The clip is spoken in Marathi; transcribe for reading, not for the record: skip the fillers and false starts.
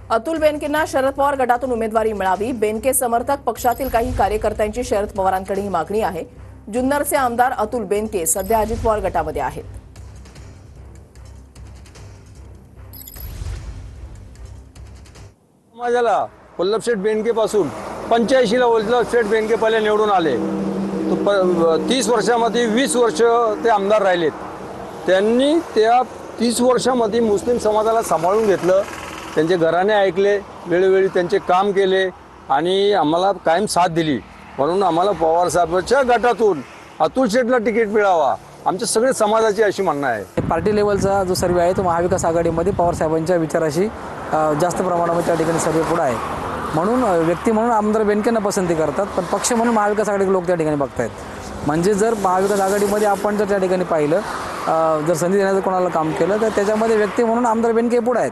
अतुल बेनकेंना शरद पवार गटातून उमेदवारी मिळावी। बेनके समर्थक पक्षातील काही कार्यकर्त्यांची शरद पवारांकडे ही मागणी आहे। जुन्नरचे आमदार अतुल बेनके सध्या अजित पवार गटामध्ये आहेत। समाजाला वल्लभशेठ बेनके पासून 85 ला वल्लभशेठ बेनके पहिले निवडून आले। तो 30 वर्षामध्ये 20 वर्ष ते आमदार राहिलेत। त्यांनी त्या 30 वर्षामध्ये मुस्लिम समाजाला सांभाळून घेतलं, त्यांचे घराणे ऐकले, वेळोवेळी त्यांचे काम केले आणि आम्हाला कायम साथ दिली। म्हणून आम्हाला पवार साहेबांच्या गटातून अतुल शेठला तिकीट मिळावा, आमच्या सगळे समाजाची अशी म्हणणं आहे। पार्टी लेवलचा जो सर्वे आहे तो महाविकास आघाडीमध्ये पवार साहेबांच्या विचाराशी जास्त प्रमाणामध्ये त्या ठिकाणी सर्वे पुढे आहे। म्हणून व्यक्ती म्हणून आमदार बेनकेंना पसंती करतात, पण पक्ष म्हणून महाविकास आघाडी लोक त्या ठिकाणी बघतायत। म्हणजे जर महाविकास आघाडीमध्ये आपण जर त्या ठिकाणी पाहिलं, जर संधी देण्याचं कोणाला काम केलं तर त्याच्यामध्ये व्यक्ती म्हणून आमदार बेनके पुढे आहेत।